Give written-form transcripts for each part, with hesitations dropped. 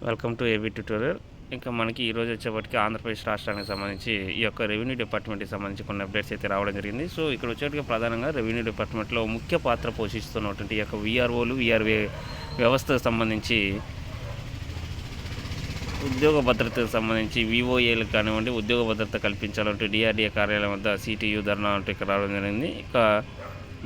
Welcome to AB tutorial. ఇంకా మనకి ఈరోజు వచ్చేప్పటికి ఆంధ్రప్రదేశ్ రాష్ట్రానికి సంబంధించి ఈ యొక్క రెవెన్యూ డిపార్ట్మెంట్కి సంబంధించి కొన్ని అప్డేట్స్ అయితే రావడం జరిగింది. సో ఇక్కడ వచ్చేటికి ప్రధానంగా రెవెన్యూ డిపార్ట్మెంట్లో ముఖ్య పాత్ర పోషిస్తున్నటువంటి ఈ యొక్క విఆర్ఓలు విఆర్ఏ వ్యవస్థకు సంబంధించి ఉద్యోగ భద్రతకు సంబంధించి విఓఏలకు కానివ్వండి, ఉద్యోగ భద్రత కల్పించాలంటే డిఆర్డీఏ కార్యాలయం వద్ద సిటియు ధర్నా అంటూ ఇక్కడ రావడం జరిగింది. ఇక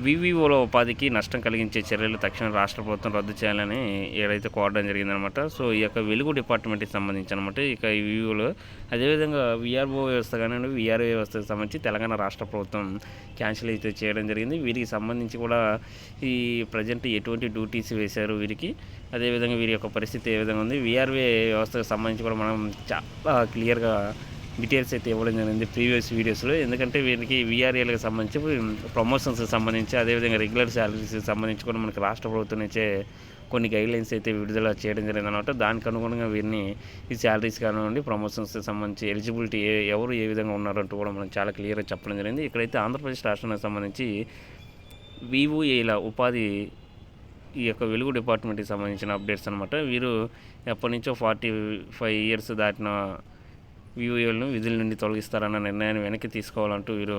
వివిఓల ఉపాధికి నష్టం కలిగించే చర్యలు తక్షణం రాష్ట్ర ప్రభుత్వం రద్దు చేయాలని ఏదైతే కోరడం జరిగిందనమాట. సో ఈ యొక్క వెలుగు డిపార్ట్మెంట్కి సంబంధించి అనమాట. ఇక ఈ వివిఓలో అదేవిధంగా విఆర్ఓ వ్యవస్థ కానివ్వండి, విఆర్ఓ వ్యవస్థకు సంబంధించి తెలంగాణ రాష్ట్ర ప్రభుత్వం క్యాన్సిల్ అయితే చేయడం జరిగింది. వీరికి సంబంధించి కూడా ఈ ప్రజెంట్ ఎటువంటి డ్యూటీస్ వేశారు వీరికి, అదేవిధంగా వీరి యొక్క పరిస్థితి ఏ విధంగా ఉంది, విఆర్ఓ వ్యవస్థకు సంబంధించి కూడా మనం చాలా క్లియర్గా డీటెయిల్స్ అయితే ఇవ్వడం జరిగింది ప్రీవియస్ వీడియోస్లో. ఎందుకంటే వీరికి వీఆర్ఏలకు సంబంధించి ప్రమోషన్స్కి సంబంధించి, అదేవిధంగా రెగ్యులర్ శాలరీస్కి సంబంధించి కూడా మనకి రాష్ట్ర ప్రభుత్వం నుంచే కొన్ని గైడ్లైన్స్ అయితే విడుదల చేయడం జరిగింది అనమాట. దానికి అనుగుణంగా వీరిని ఈ శాలరీస్ కానివ్వండి, ప్రమోషన్స్కి సంబంధించి ఎలిజిబిలిటీ ఎవరు ఏ విధంగా ఉన్నారంటూ కూడా మనం చాలా క్లియర్గా చెప్పడం జరిగింది. ఇక్కడైతే ఆంధ్రప్రదేశ్ రాష్ట్రానికి సంబంధించి విఓఏల ఉపాధి ఈ యొక్క వెలుగు డిపార్ట్మెంట్కి సంబంధించిన అప్డేట్స్ అనమాట. వీరు ఎప్పటి నుంచో 45 years దాటిన విఓఏలను విధుల నుండి తొలగిస్తారన్న నిర్ణయాన్ని వెనక్కి తీసుకోవాలంటూ వీరు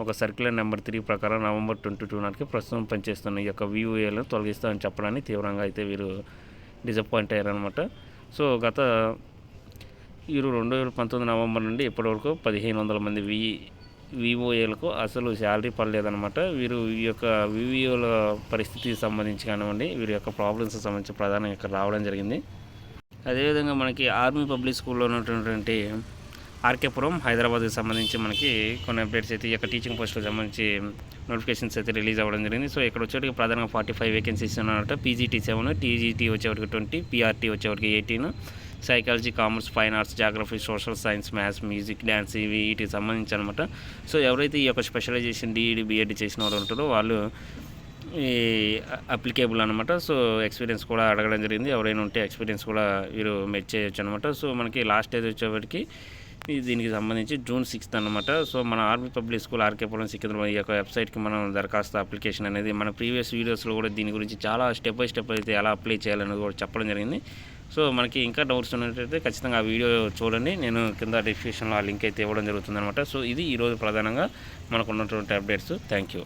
ఒక సర్క్యులర్ నెంబర్ 3 ప్రకారం November 22 నాటికి ప్రస్తుతం పనిచేస్తున్న ఈ యొక్క విఓఏలను తొలగిస్తామని చెప్పడాన్ని తీవ్రంగా అయితే వీరు డిసప్పాయింట్ అయ్యారనమాట. సో వీరు 2019 నవంబర్ నుండి ఇప్పటివరకు 1500 మంది విఓఏలకు అసలు శాలరీ పడలేదన్నమాట. వీరు ఈ యొక్క వివిఓల పరిస్థితికి సంబంధించి కానివ్వండి, వీరి యొక్క ప్రాబ్లమ్స్కి సంబంధించి ప్రధానంగా ఇక్కడ రావడం జరిగింది. అదేవిధంగా మనకి ఆర్మీ పబ్లిక్ స్కూల్లో ఉన్నటువంటి ఆర్కేపురం హైదరాబాద్కి సంబంధించి మనకి కొన్ని అప్డేట్స్ అయితే ఈ యొక్క టీచింగ్ పోస్టులకు సంబంధించి నోటిఫికేషన్స్ అయితే రిలీజ్ అవ్వడం జరిగింది. సో ఇక్కడ వచ్చేటికి ప్రధానంగా 45 వేకెన్సీస్ ఉన్నారట. పీజీటీ 7, టీజీటీ వచ్చేవాటికి 20, పీఆర్టీ వచ్చేవాటికి 18, psychology, commerce, fine arts, geography, social science, maths, music, dance వీటికి సంబంధించి అనమాట. సో ఎవరైతే ఈ యొక్క స్పెషలైజేషన్ డిఈడి బిఎడ్ చేసిన వాళ్ళు ఉంటారో వాళ్ళు ఈ అప్లికేబుల్ అనమాట. సో ఎక్స్పీరియన్స్ కూడా అడగడం జరిగింది. ఎవరైనా ఉంటే ఎక్స్పీరియన్స్ కూడా వీరు మెచ్ చేయొచ్చు అనమాట. సో మనకి లాస్ట్ ఏజ్ వచ్చేప్పటికి దీనికి సంబంధించి June 6th అనమాట. సో మన army public school RK Puram Secunderabad ఈ యొక్క వెబ్సైట్కి మనం దరఖాస్తు అప్లికేషన్ అనేది మన ప్రీవియస్ వీడియోస్లో కూడా దీని గురించి చాలా స్టెప్ బై స్టెప్ అయితే ఎలా అప్లై చేయాలనేది కూడా చెప్పడం జరిగింది. సో మనకి ఇంకా డౌట్స్ ఉన్నట్టయితే ఖచ్చితంగా ఆ వీడియో చూడండి. నేను కింద డిస్క్రిప్షన్లో ఆ లింక్ అయితే ఇవ్వడం జరుగుతుంది అనమాట. సో ఇది ఈరోజు ప్రధానంగా మనకు ఉన్నటువంటి అప్డేట్స్. Thank you.